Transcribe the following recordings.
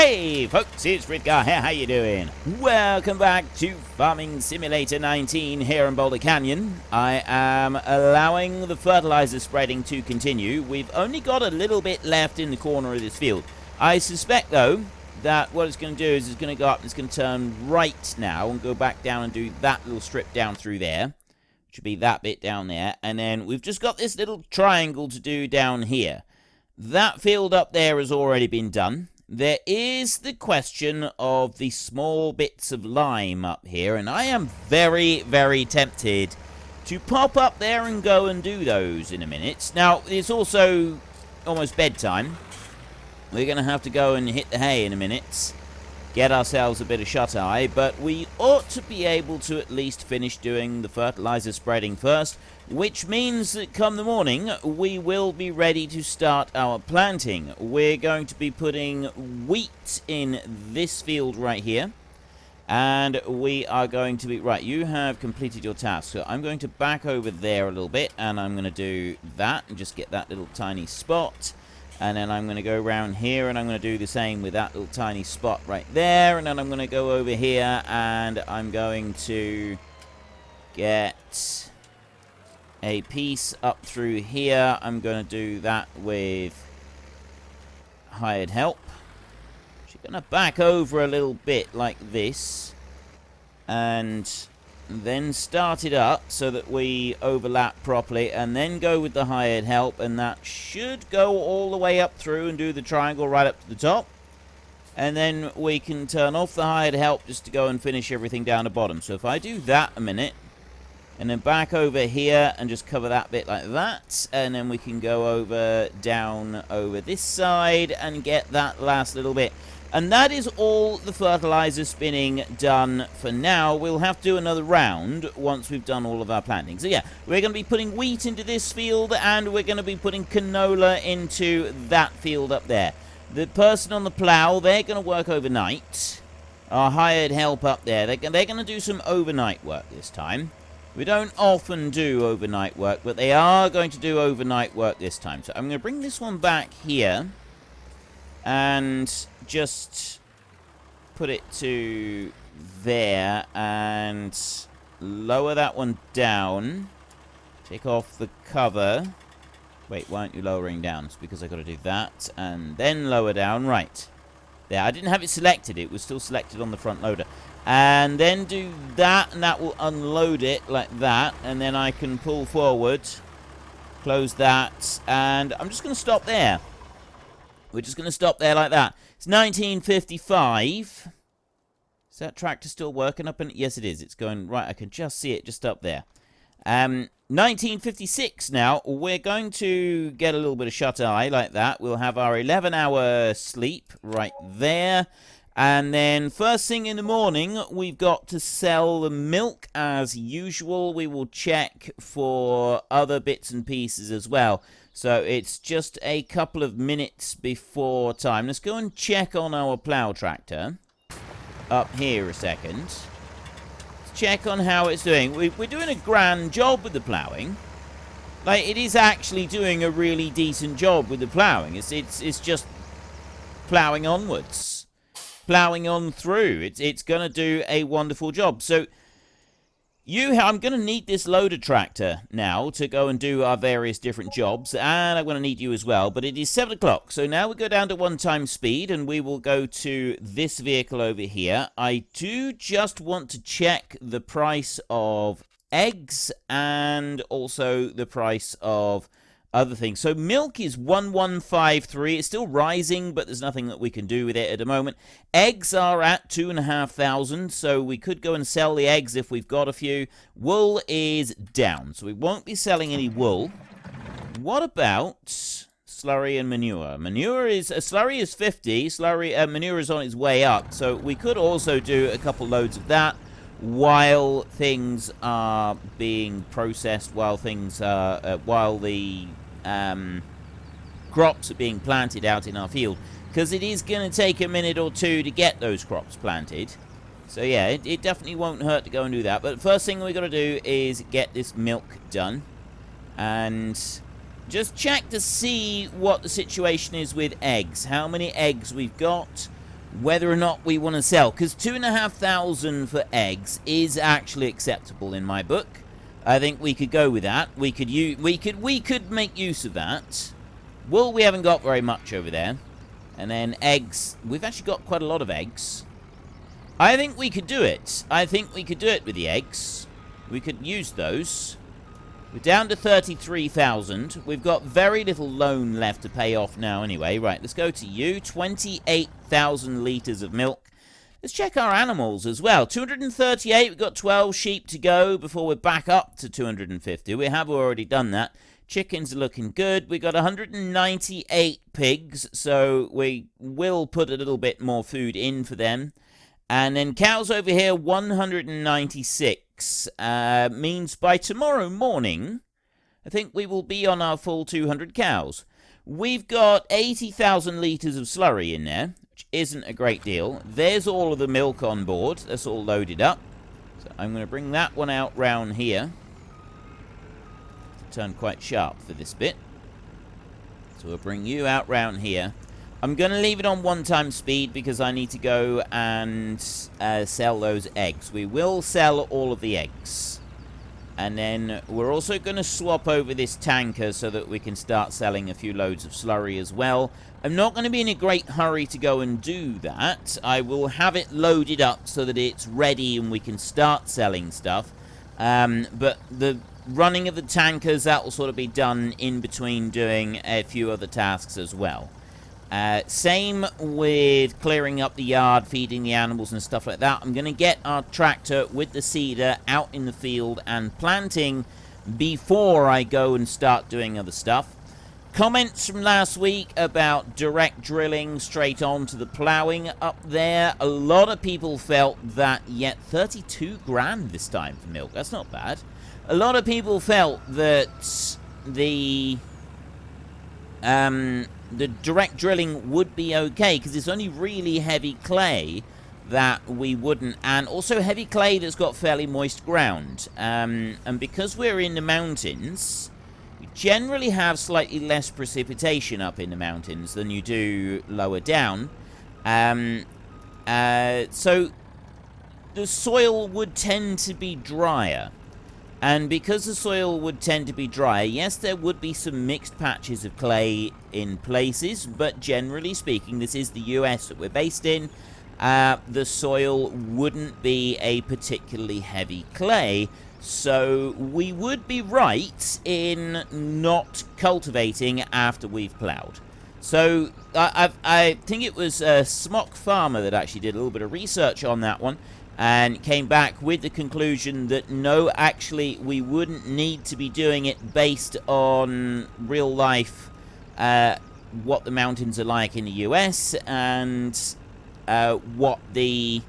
Hey folks, it's Ridgar here, how you doing? Welcome back to Farming Simulator 19 here in Boulder Canyon. I am allowing the fertilizer spreading to continue. We've only got a little bit left in the corner of this field. I suspect though that what it's going to do is it's going to go up and it's going to turn right now and go back down and do that little strip down through there. Which would be that bit down there. And then we've just got this little triangle to do down here. That field up there has already been done. There is the question of the small bits of lime up here, and I am very, very tempted to pop up there and go and do those in a minute. Now, it's also almost bedtime. We're going to have to go and hit the hay in a minute, get ourselves a bit of shut-eye, but we ought to be able to at least finish doing the fertilizer spreading first, which means that come the morning, we will be ready to start our planting. We're going to be putting wheat in this field right here, and we are going to be... Right, you have completed your task, so I'm going to back over there a little bit, and I'm going to do that, and just get that little tiny spot. And then I'm going to go around here, and I'm going to do the same with that little tiny spot right there. And then I'm going to go over here, and I'm going to get a piece up through here. I'm going to do that with hired help. She's going to back over a little bit like this. And then start it up so that we overlap properly, and then go with the hired help, and that should go all the way up through and do the triangle right up to the top. And then we can turn off the hired help just to go and finish everything down the bottom. So if I do that a minute, and then back over here and just cover that bit like that, and then we can go over down over this side and get that last little bit. And that is all the fertilizer spinning done for now. We'll have to do another round once we've done all of our planting. So yeah, we're going to be putting wheat into this field, and we're going to be putting canola into that field up there. The person on the plough, they're going to work overnight. Our hired help up there, they're going to do some overnight work this time. We don't often do overnight work, but they are going to do overnight work this time. So I'm going to bring this one back here and just put it to there and lower that one down. Take off the cover. Wait, why aren't you lowering down? It's because I've got to do that and then lower down. Right. There, I didn't have it selected. It was still selected on the front loader. And then do that, and that will unload it like that. And then I can pull forward, close that, and I'm just going to stop there. We're just going to stop there like that. It's 1955. Is that tractor still working up? Yes, it is. It's going right. I can just see it just up there. 1956 now. We're going to get a little bit of shut-eye like that. We'll have our 11-hour sleep right there. And then first thing in the morning, we've got to sell the milk as usual. We will check for other bits and pieces as well. So it's just a couple of minutes before time. Let's go and check on our plough tractor up here a second. Let's check on how it's doing. We're doing a grand job with the ploughing. Like, it is actually doing a really decent job with the ploughing. It's just ploughing onwards. Ploughing on through. It's going to do a wonderful job. So I'm going to need this loader tractor now to go and do our various different jobs, and I'm going to need you as well. But it is 7 o'clock, so now we go down to 1 speed, and we will go to this vehicle over here. I do just want to check the price of eggs and also the price of other things. So milk is 1153. It's still rising, but there's nothing that we can do with it at the moment. Eggs are at 2,500, so we could go and sell the eggs if we've got a few. Wool is down, so we won't be selling any wool. What about slurry and manure? Slurry is 50. Manure is on its way up, so we could also do a couple loads of that while things are being processed, while the crops are being planted out in our field, because it is going to take a minute or two to get those crops planted. So yeah, it definitely won't hurt to go and do that. But the first thing we've got to do is get this milk done and just check to see what the situation is with eggs, how many eggs we've got. whether or not we want to sell, because 2,500 for eggs is actually acceptable in my book. I think we could go with that. We could make use of that. Wool, we haven't got very much over there. And then eggs, we've actually got quite a lot of eggs. I think we could do it. I think we could do it with the eggs. We could use those. We're down to 33,000. We've got very little loan left to pay off now anyway. Right, let's go to you. 28,000 litres of milk. Let's check our animals as well. 238, we've got 12 sheep to go before we're back up to 250. We have already done that. Chickens are looking good. We've got 198 pigs, so we will put a little bit more food in for them. And then cows over here, 196. Means by tomorrow morning, I think we will be on our full 200 cows. We've got 80,000 litres of slurry in there, which isn't a great deal. There's all of the milk on board. That's all loaded up. So I'm going to bring that one out round here. Turn quite sharp for this bit. So we'll bring you out round here. I'm going to leave it on 1x speed because I need to go and sell those eggs. We will sell all of the eggs. And then we're also going to swap over this tanker so that we can start selling a few loads of slurry as well. I'm not going to be in a great hurry to go and do that. I will have it loaded up so that it's ready and we can start selling stuff. But the running of the tankers, that will sort of be done in between doing a few other tasks as well. Same with clearing up the yard, feeding the animals and stuff like that. I'm going to get our tractor with the seeder out in the field and planting before I go and start doing other stuff. Comments from last week about direct drilling straight on to the ploughing up there. A lot of people felt that, yet 32 grand this time for milk. That's not bad. A lot of people felt that the direct drilling would be okay because it's only really heavy clay that we wouldn't, and also heavy clay that's got fairly moist ground, and because we're in the mountains, we generally have slightly less precipitation up in the mountains than you do lower down, so the soil would tend to be drier. And because the soil would tend to be dry, yes, there would be some mixed patches of clay in places, but generally speaking, this is the US that we're based in. The soil wouldn't be a particularly heavy clay, so we would be right in not cultivating after we've ploughed. So I think it was Smock Farmer that actually did a little bit of research on that one, and came back with the conclusion that no, actually, we wouldn't need to be doing it based on real life, what the mountains are like in the US, and what the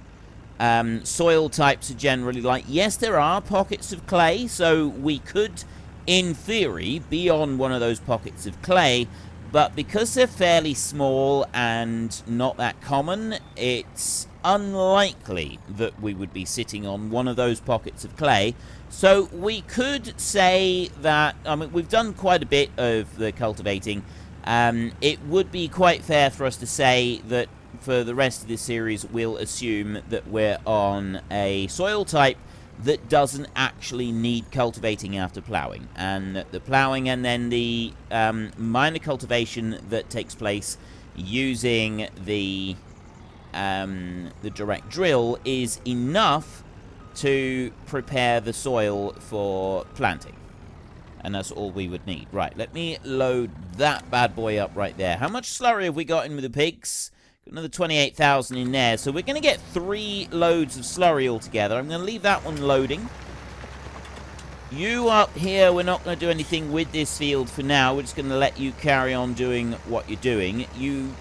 soil types are generally like. Yes, there are pockets of clay, so we could, in theory, be on one of those pockets of clay, but because they're fairly small and not that common, it's unlikely that we would be sitting on one of those pockets of clay. So we could say that, I mean, we've done quite a bit of the cultivating. It would be quite fair for us to say that for the rest of this series, we'll assume that we're on a soil type that doesn't actually need cultivating after ploughing, and that the ploughing and then the minor cultivation that takes place using the direct drill is enough to prepare the soil for planting, and that's all we would need. Right, let me load that bad boy up right there. How much slurry have we got in with the pigs? Got another 28,000 in there, so we're going to get 3 loads of slurry altogether. I'm going to leave that one loading. You up here, we're not going to do anything with this field for now. We're just going to let you carry on doing what you're doing. You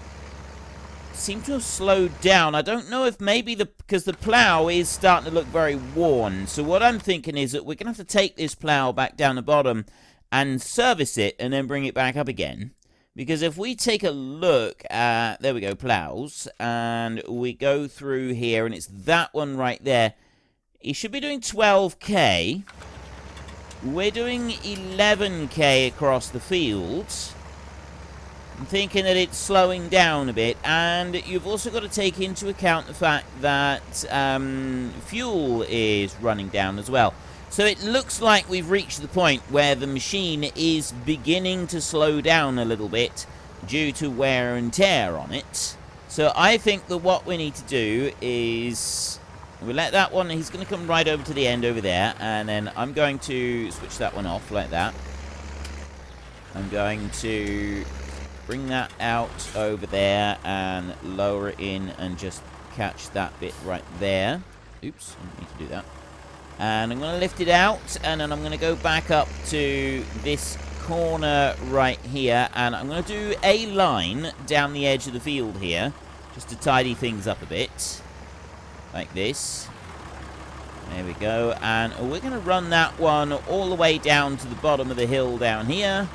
seem to have slowed down. I don't know if maybe because the plough is starting to look very worn. So what I'm thinking is that we're going to have to take this plough back down the bottom and service it and then bring it back up again. Because if we take a look at, there we go, ploughs, and we go through here, and it's that one right there, he should be doing 12k. We're doing 11k across the fields. I'm thinking that it's slowing down a bit, and you've also got to take into account the fact that fuel is running down as well. So it looks like we've reached the point where the machine is beginning to slow down a little bit due to wear and tear on it. So I think that what we need to do is we'll let that one, he's going to come right over to the end over there, and then I'm going to switch that one off like that. I'm going to bring that out over there and lower it in and just catch that bit right there. Oops, I didn't need to do that. And I'm going to lift it out, and then I'm going to go back up to this corner right here, and I'm going to do a line down the edge of the field here, just to tidy things up a bit, like this. There we go, and we're going to run that one all the way down to the bottom of the hill down here.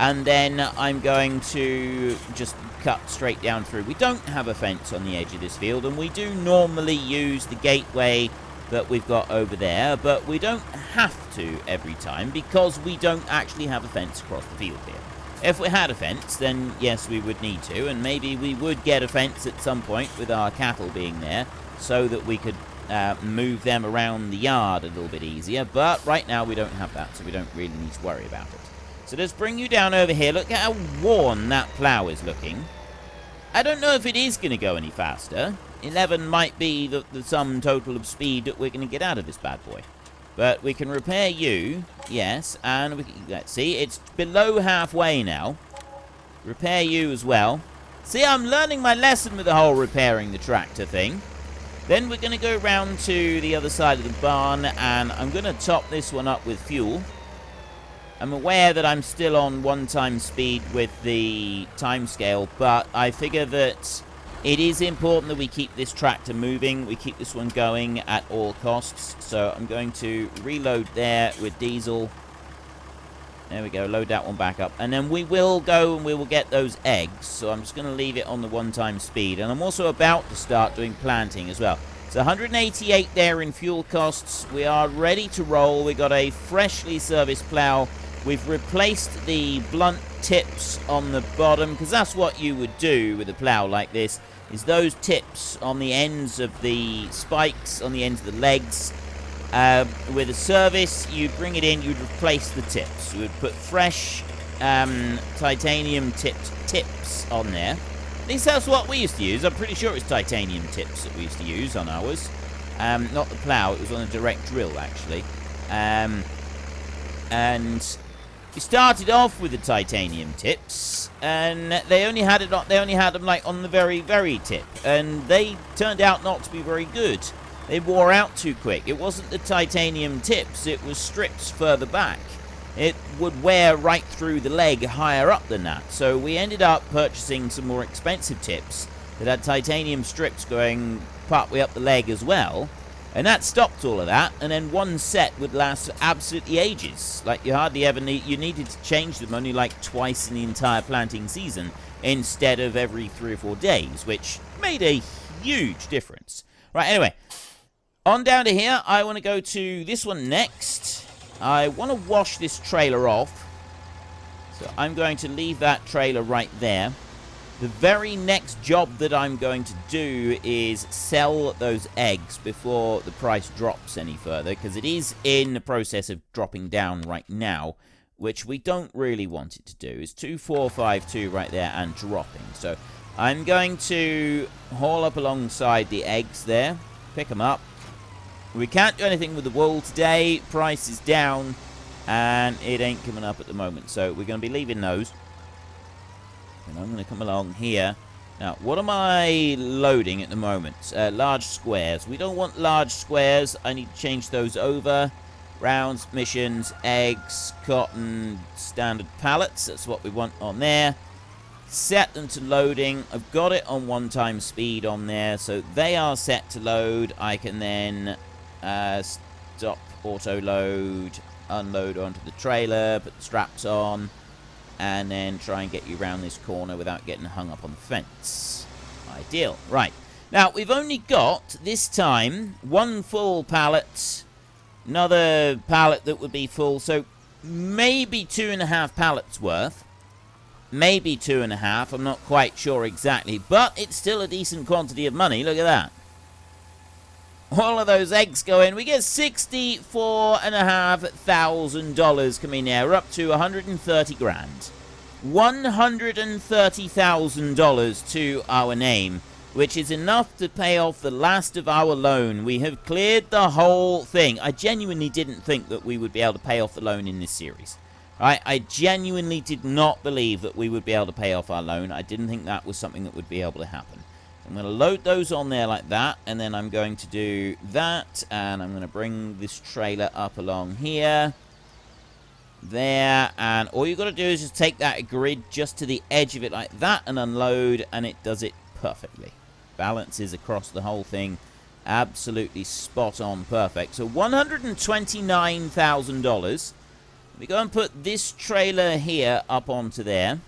And then I'm going to just cut straight down through. We don't have a fence on the edge of this field, and we do normally use the gateway that we've got over there, but we don't have to every time because we don't actually have a fence across the field here. If we had a fence, then yes, we would need to, and maybe we would get a fence at some point with our cattle being there so that we could move them around the yard a little bit easier, but right now we don't have that, so we don't really need to worry about it. So let's bring you down over here. Look at how worn that plough is looking. I don't know if it is going to go any faster. 11 might be the sum total of speed that we're going to get out of this bad boy. But we can repair you, yes, and we can, let's see, it's below halfway now. Repair you as well. See, I'm learning my lesson with the whole repairing the tractor thing. Then we're going to go round to the other side of the barn, and I'm going to top this one up with fuel. I'm aware that I'm still on 1 speed with the timescale, but I figure that it is important that we keep this tractor moving. We keep this one going at all costs. So I'm going to reload there with diesel. There we go, load that one back up. And then we will go and we will get those eggs. So I'm just going to leave it on the 1 speed. And I'm also about to start doing planting as well. So 188 there in fuel costs. We are ready to roll. We got a freshly serviced plough. We've replaced the blunt tips on the bottom, because that's what you would do with a plough like this, is those tips on the ends of the spikes, on the ends of the legs. With a service, you'd bring it in, you'd replace the tips. You would put fresh titanium tips on there. At least that's what we used to use. I'm pretty sure it's titanium tips that we used to use on ours. Not the plough, it was on a direct drill, actually. And we started off with the titanium tips, and they only had them like on the very, very tip, and they turned out not to be very good. They wore out too quick. It wasn't the titanium tips, it was strips further back. It would wear right through the leg higher up than that. So we ended up purchasing some more expensive tips that had titanium strips going partway up the leg as well. And that stopped all of that, and then one set would last absolutely ages. Like, you hardly ever you needed to change them only like twice in the entire planting season instead of every 3 or 4 days, which made a huge difference. Right, anyway, on down to here. I want to go to this one next. I want to wash this trailer off, so I'm going to leave that trailer right there. The very next job that I'm going to do is sell those eggs before the price drops any further, because it is in the process of dropping down right now, which we don't really want it to do. It's 2452 right there and dropping. So I'm going to haul up alongside the eggs there, pick them up. We can't do anything with the wool today. Price is down, and it ain't coming up at the moment, so we're going to be leaving those. And I'm going to come along here. Now, what am I loading at the moment? Large squares. We don't want large squares. I need to change those over. Rounds, missions, eggs, cotton, standard pallets. That's what we want on there. Set them to loading. I've got it on 1 speed on there, so they are set to load. I can then stop auto load, unload onto the trailer, put the straps on, and then try and get you around this corner without getting hung up on the fence. Ideal. Right. Now, we've only got, this time, 1 full pallet, another pallet that would be full, so maybe 2.5 pallets worth. maybe 2.5. I'm not quite sure exactly, but it's still a decent quantity of money. Look at that. All of those eggs go in. We get $64,500 coming there. We're up to 130 grand. $130,000 to our name, which is enough to pay off the last of our loan. We have cleared the whole thing. I genuinely didn't think that we would be able to pay off the loan in this series. Right? I genuinely did not believe that we would be able to pay off our loan. I didn't think that was something that would be able to happen. I'm going to load those on there like that, and then I'm going to do that, and I'm going to bring this trailer up along here, there, and all you've got to do is just take that grid just to the edge of it like that and unload, and it does it perfectly. Balances across the whole thing, absolutely spot on perfect. So $129,000. We go and put this trailer here up onto there,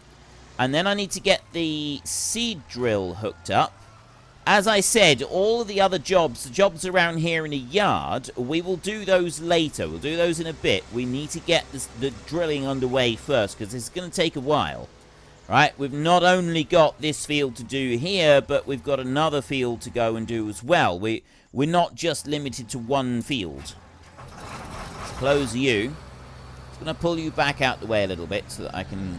and then I need to get the seed drill hooked up. As I said, all of the other jobs, the jobs around here in the yard, we will do those later. We'll do those in a bit. We need to get the drilling underway first, because it's going to take a while. Right? We've not only got this field to do here, but we've got another field to go and do as well. We're not just limited to one field. Let's close you. I'm going to pull you back out the way a little bit so that I can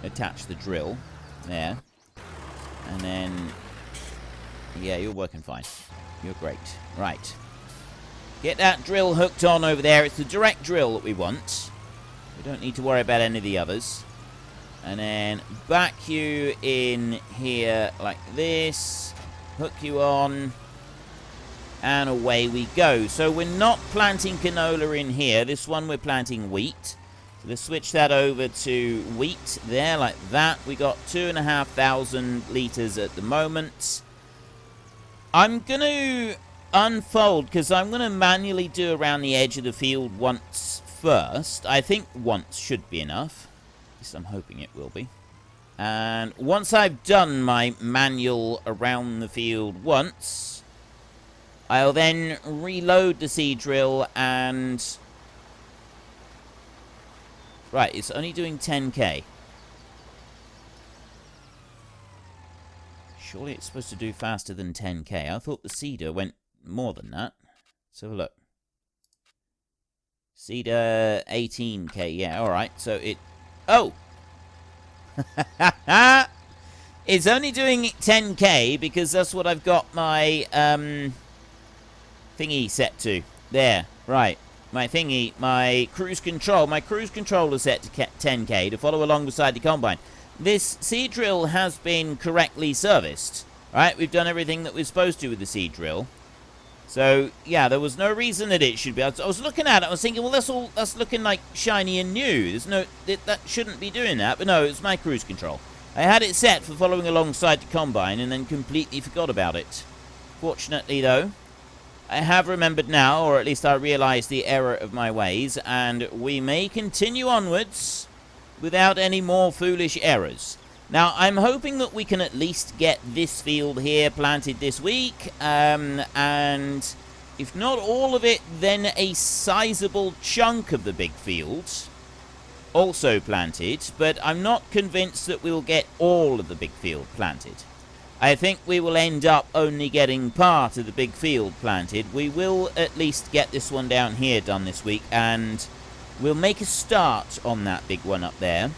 attach the drill. There. And then... yeah, you're working fine. You're great. Right. Get that drill hooked on over there. It's the direct drill that we want. We don't need to worry about any of the others. And then back you in here like this. Hook you on. And away we go. So we're not planting canola in here. This one we're planting wheat. So let's switch that over to wheat there like that. We got 2,500 litres at the moment. I'm going to unfold, because I'm going to manually do around the edge of the field once first. I think once should be enough. At least I'm hoping it will be. And once I've done my manual around the field once, I'll then reload the seed drill and... right, it's only doing 10k. Surely it's supposed to do faster than 10k. I thought the seeder went more than that. Let's have a look. Seeder 18k. Yeah, alright. So it... oh! It's only doing 10k because that's what I've got my thingy set to. There. Right. My thingy. My cruise control. My cruise controller set to 10k to follow along beside the combine. This seed drill has been correctly serviced. Right, we've done everything that we're supposed to with the seed drill. So, yeah, there was no reason that it should be. I was looking at it, I was thinking, well, that's looking like shiny and new. There's no, that shouldn't be doing that. But no, it's my cruise control. I had it set for following alongside the combine and then completely forgot about it. Fortunately, though, I have remembered now, or at least I realised the error of my ways, and we may continue onwards without any more foolish errors. Now, I'm hoping that we can at least get this field here planted this week, and if not all of it, then a sizable chunk of the big fields also planted, but I'm not convinced that we'll get all of the big field planted. I think we will end up only getting part of the big field planted. We will at least get this one down here done this week, and we'll make a start on that big one up there.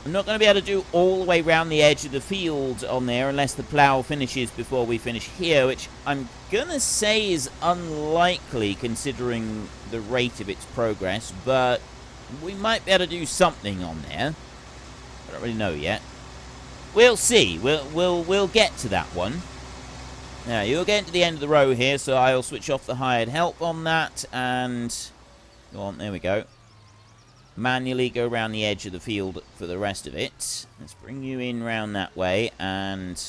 I'm not going to be able to do all the way around the edge of the field on there unless the plough finishes before we finish here, which I'm going to say is unlikely considering the rate of its progress, but we might be able to do something on there. I don't really know yet. We'll see. We'll get to that one. Now, you're getting to the end of the row here, so I'll switch off the hired help on that, and go on, there we go. Manually go around the edge of the field for the rest of it. Let's bring you in round that way and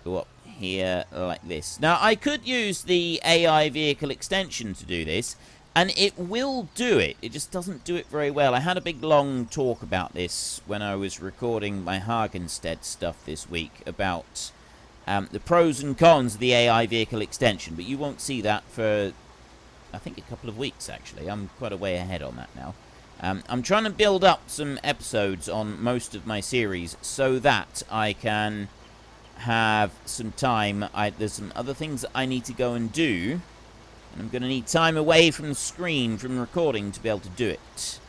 go up here like this. Now, I could use the AI vehicle extension to do this, and it will do it. It just doesn't do it very well. I had a big long talk about this when I was recording my Hagenstead stuff this week about the pros and cons of the AI vehicle extension, but you won't see that for, I think, a couple of weeks, actually. I'm quite a way ahead on that now. I'm trying to build up some episodes on most of my series so that I can have some time. There's some other things that I need to go and do, and I'm going to need time away from the screen, from the recording, to be able to do it.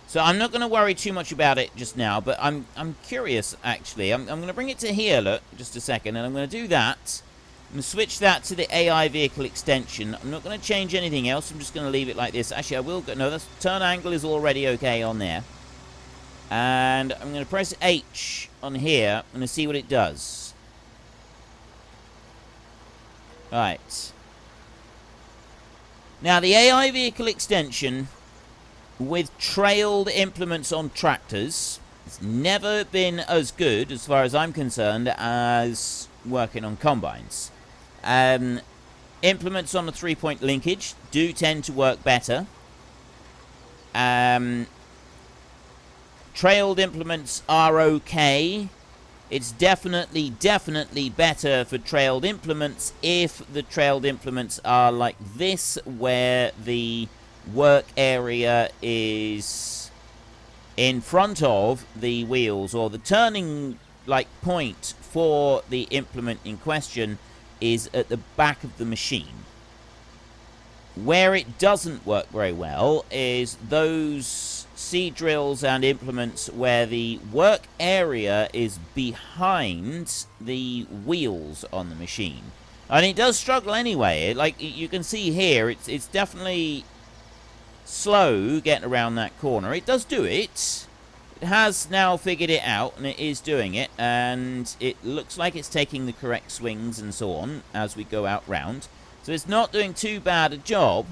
So I'm not going to worry too much about it just now, but I'm curious, actually. I'm going to bring it to here, look, just a second, and I'm going to do that. I'm going to switch that to the AI vehicle extension. I'm not going to change anything else. I'm just going to leave it like this. Actually, I will go... No, the turn angle is already okay on there. And I'm going to press H on here. I'm going to see what it does. Right. Now, the AI vehicle extension with trailed implements on tractors, it's never been as good, as far as I'm concerned, as working on combines. Implements on the 3-point linkage do tend to work better. Trailed implements are okay. It's definitely better for trailed implements if the trailed implements are like this, where the work area is in front of the wheels, or the turning point for the implement in question is at the back of the machine. Where it doesn't work very well is those seed drills and implements where the work area is behind the wheels on the machine. And it does struggle anyway. Like you can see here, it's definitely slow getting around that corner. It does do it. It has now figured it out, and it is doing it, and it looks like it's taking the correct swings and so on as we go out round. So it's not doing too bad a job.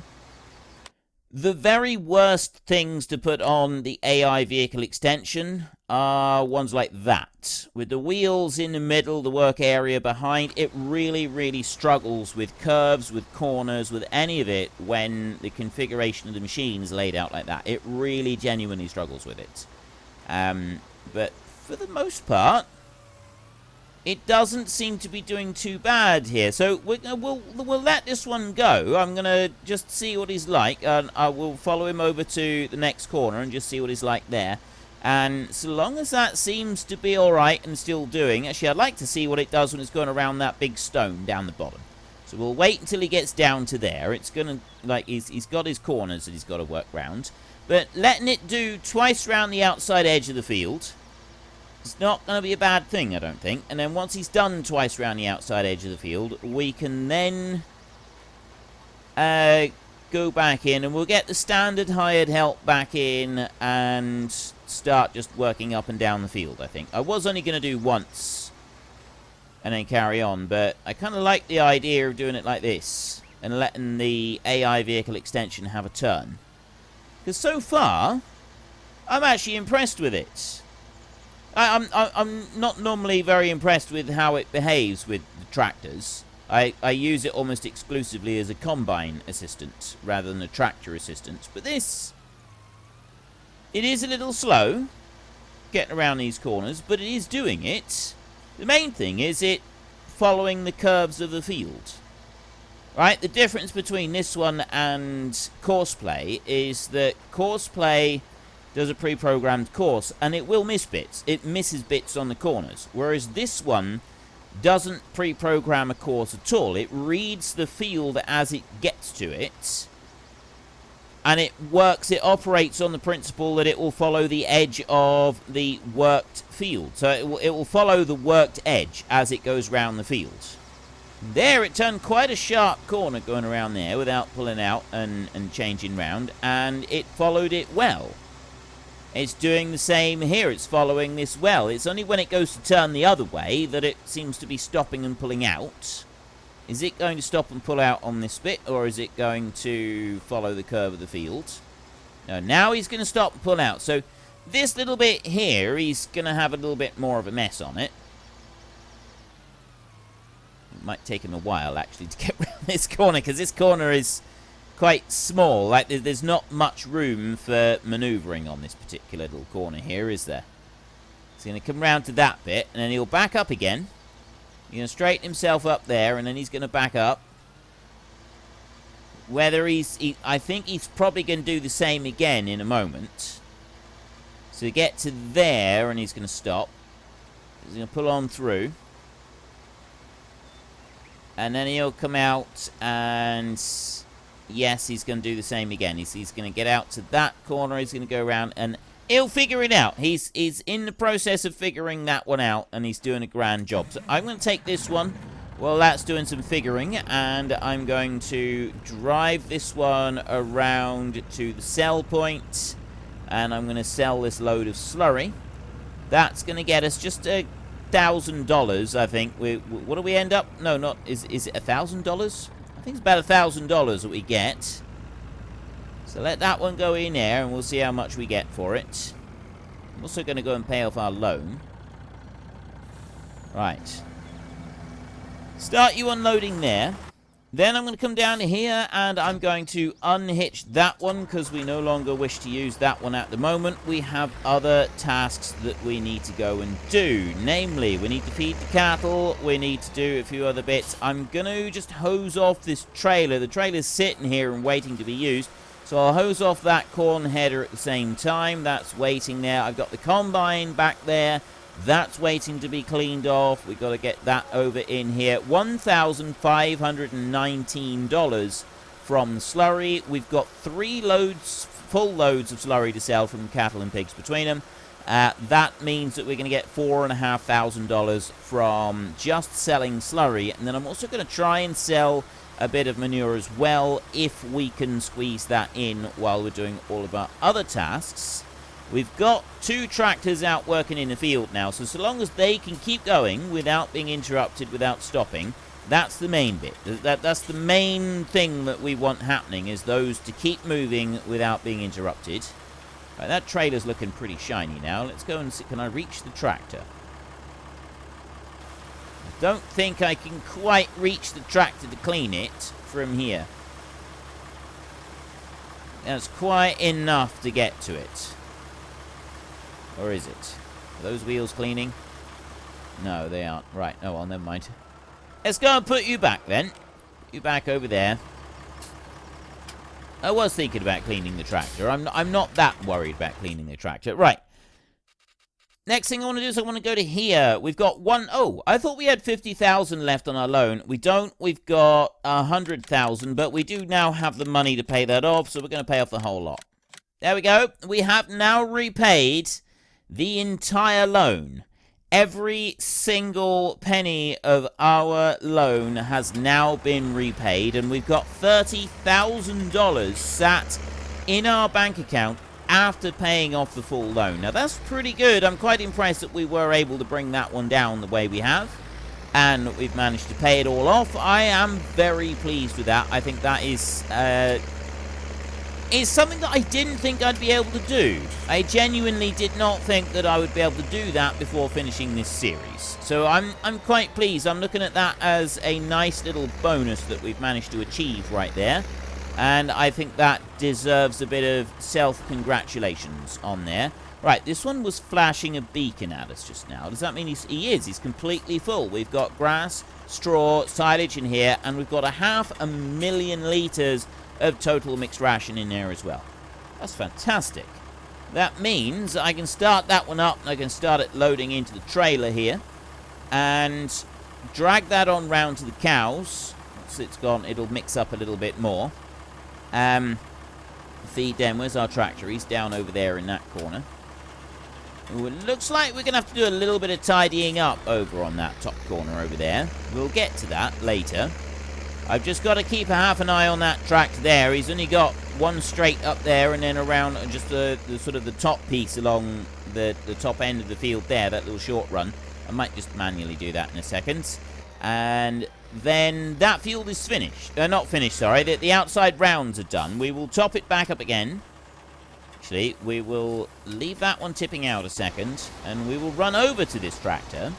The very worst things to put on the AI vehicle extension are ones like that. With the wheels in the middle, the work area behind, it really struggles with curves, with corners, with any of it when the configuration of the machine is laid out like that. It really genuinely struggles with it. But for the most part, it doesn't seem to be doing too bad here. So we'll let this one go. I'm going to just see what he's like. And I will follow him over to the next corner and just see what he's like there. And so long as that seems to be alright and still doing... Actually, I'd like to see what it does when it's going around that big stone down the bottom. So we'll wait until he gets down to there. It's going to... he's got his corners that he's got to work round. But letting it do twice round the outside edge of the field... It's not going to be a bad thing, I don't think. And then once he's done twice around the outside edge of the field, we can then go back in, and we'll get the standard hired help back in and start just working up and down the field, I think. I was only going to do once and then carry on, but I kind of like the idea of doing it like this and letting the AI vehicle extension have a turn. Because so far, I'm actually impressed with it. I'm not normally very impressed with how it behaves with the tractors. I use it almost exclusively as a combine assistant rather than a tractor assistant. But this, it is a little slow getting around these corners, but it is doing it. The main thing is it following the curves of the field. Right, the difference between this one and Courseplay is that Courseplay does a pre-programmed course, and it will miss bits. It misses bits on the corners. Whereas this one doesn't pre-program a course at all. It reads the field as it gets to it, and it operates on the principle that it will follow the edge of the worked field. So it will follow the worked edge as it goes round the field. There, it turned quite a sharp corner going around there without pulling out and changing round, and it followed it well. It's doing the same here. It's following this well. It's only when it goes to turn the other way that it seems to be stopping and pulling out. Is it going to stop and pull out on this bit, or is it going to follow the curve of the field? No, now he's going to stop and pull out. So this little bit here, he's going to have a little bit more of a mess on it. It might take him a while, actually, to get around this corner, because this corner is quite small. Like, there's not much room for manoeuvring on this particular little corner here, is there? He's going to come round to that bit, and then he'll back up again. He's going to straighten himself up there, and then he's going to back up. Whether I think he's probably going to do the same again in a moment. So get to there, and he's going to stop. He's going to pull on through. And then he'll come out, and yes, he's going to do the same again. He's going to get out to that corner. He's going to go around, and he'll figure it out. He's in the process of figuring that one out, and he's doing a grand job. So I'm going to take this one. Well, that's doing some figuring, and I'm going to drive this one around to the sell point, and I'm going to sell this load of slurry. That's going to get us just $1,000, I think. What do we end up? No, not is it $1,000? I think it's about $1,000 that we get. So let that one go in there, and we'll see how much we get for it. I'm also going to go and pay off our loan. Right. Start you unloading there. Then I'm going to come down here, and I'm going to unhitch that one because we no longer wish to use that one at the moment. We have other tasks that we need to go and do. Namely, we need to feed the cattle. We need to do a few other bits. I'm going to just hose off this trailer. The trailer's sitting here and waiting to be used. So I'll hose off that corn header at the same time. That's waiting there. I've got the combine back there. That's waiting to be cleaned off. We've got to get that over in here. $1,519 from slurry. We've got 3 loads, full loads of slurry to sell from cattle and pigs between them. That means that we're going to get $4,500 from just selling slurry. And then I'm also going to try and sell a bit of manure as well, if we can squeeze that in while we're doing all of our other tasks. We've got 2 tractors out working in the field now, so long as they can keep going without being interrupted, without stopping, that's the main bit. That's the main thing that we want happening, is those to keep moving without being interrupted. Right, that trailer's looking pretty shiny now. Let's go and see, can I reach the tractor? I don't think I can quite reach the tractor to clean it from here. That's quite enough to get to it. Or is it? Are those wheels cleaning? No, they aren't. Right. Oh, well, never mind. Let's go and put you back, then. Put you back over there. I was thinking about cleaning the tractor. I'm not that worried about cleaning the tractor. Right. Next thing I want to do is I want to go to here. We've got one... Oh, I thought we had 50,000 left on our loan. We don't. We've got 100,000, but we do now have the money to pay that off, so we're going to pay off the whole lot. There we go. We have now repaid the entire loan. Every single penny of our loan has now been repaid, and we've got $30,000 sat in our bank account after paying off the full loan. Now, that's pretty good. I'm quite impressed that we were able to bring that one down the way we have, and we've managed to pay it all off. I am very pleased with that. I think that is something that I didn't think I'd be able to do. I genuinely did not think that I would be able to do that before finishing this series. So I'm quite pleased. I'm looking at that as a nice little bonus that we've managed to achieve right there. And I think that deserves a bit of self-congratulations on there. Right, this one was flashing a beacon at us just now. Does that mean he's completely full? We've got grass, straw, silage in here, and we've got 500,000 litres of total mixed ration in there as well. That's fantastic. That means I can start that one up, and I can start it loading into the trailer here and drag that on round to the cows. Once it's gone, it'll mix up a little bit more. Feed them. Where's our tractor? He's down over there in that corner. Ooh, it looks like we're going to have to do a little bit of tidying up over on that top corner over there. We'll get to that later. I've just got to keep half an eye on that tractor there. He's only got one straight up there and then around just the sort of the top piece along the top end of the field there, that little short run. I might just manually do that in a second. And then that field is finished. Not finished, sorry. The outside rounds are done. We will top it back up again. Actually, we will leave that one tipping out a second, and we will run over to this tractor.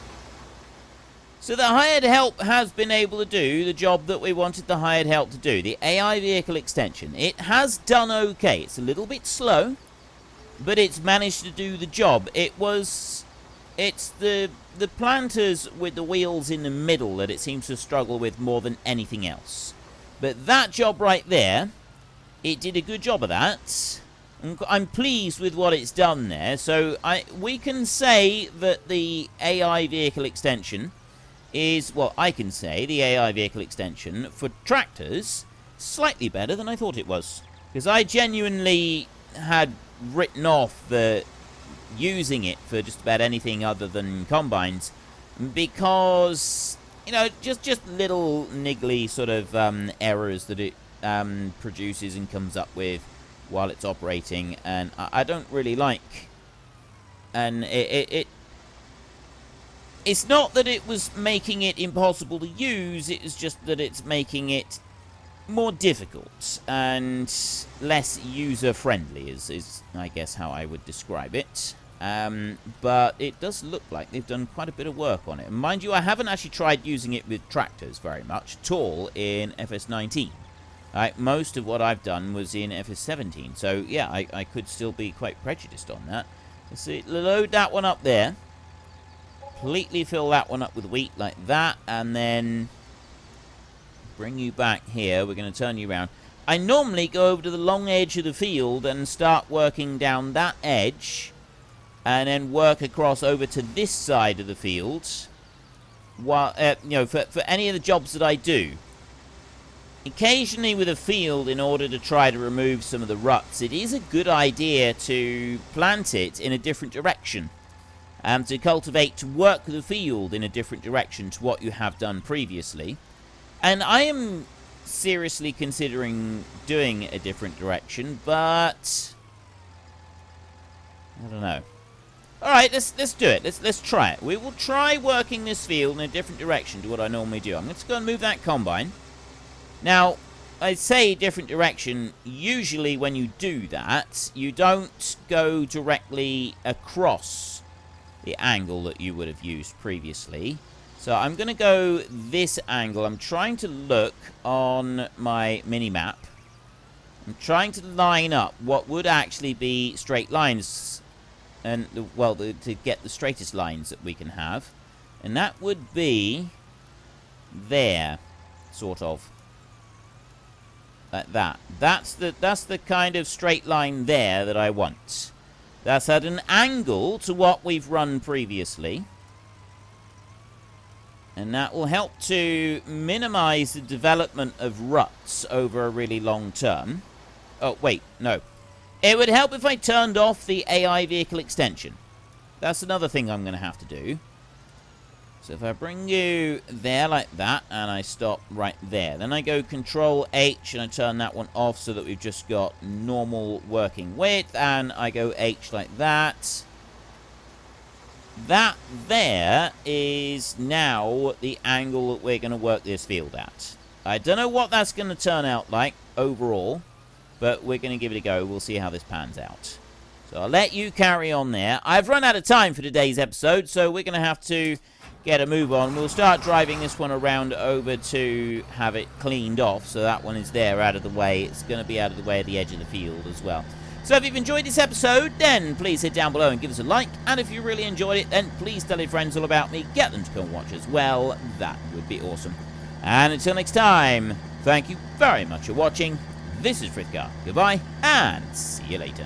So the hired help has been able to do the job that we wanted the hired help to do. The AI vehicle extension. It has done okay. It's a little bit slow, but it's managed to do the job. It's the planters with the wheels in the middle that it seems to struggle with more than anything else. But that job right there, it did a good job of that. I'm pleased with what it's done there. So we can say that the AI vehicle extension is, well, I can say the AI vehicle extension for tractors slightly better than I thought it was. Because I genuinely had written off the using it for just about anything other than combines, because, you know, just little niggly sort of errors that it produces and comes up with while it's operating, and I don't really like. And it's not that it was making it impossible to use, it was just that it's making it more difficult and less user-friendly, is I guess how I would describe it. But it does look like they've done quite a bit of work on it. And mind you, I haven't actually tried using it with tractors very much at all in FS19. Most of what I've done was in FS17, so yeah, I could still be quite prejudiced on that. Let's see, load that one up there. Completely fill that one up with wheat like that, and then bring you back here. We're going to turn you around. I normally go over to the long edge of the field and start working down that edge, and then work across over to this side of the field. While you know, for any of the jobs that I do. Occasionally with a field, in order to try to remove some of the ruts, it is a good idea to plant it in a different direction. To cultivate, to work the field in a different direction to what you have done previously. And I am seriously considering doing a different direction, but I don't know. Alright, let's do it. Let's try it. We will try working this field in a different direction to what I normally do. I'm going to go and move that combine. Now, I say different direction. Usually when you do that, you don't go directly across the angle that you would have used previously. So I'm going to go this angle. I'm trying to look on my mini-map. I'm trying to line up what would actually be straight lines. And, well, to get the straightest lines that we can have. And that would be there, sort of. Like that. That's the kind of straight line there that I want. That's at an angle to what we've run previously. And that will help to minimize the development of ruts over a really long term. Oh, wait, no. It would help if I turned off the AI vehicle extension. That's another thing I'm going to have to do. So if I bring you there like that, and I stop right there, then I go Control H and I turn that one off so that we've just got normal working width, and I go H like that. That there is now the angle that we're going to work this field at. I don't know what that's going to turn out like overall, but we're going to give it a go. We'll see how this pans out. So I'll let you carry on there. I've run out of time for today's episode, so we're going to have to get a move on. We'll start driving this one around over to have it cleaned off, so that one is there out of the way. It's going to be out of the way at the edge of the field as well. So if you've enjoyed this episode, then please hit down below and give us a like. And if you really enjoyed it, then please tell your friends all about me. Get them to come watch as well. That would be awesome. And until next time, thank you very much for watching. This is Frithgar. Goodbye, and see you later.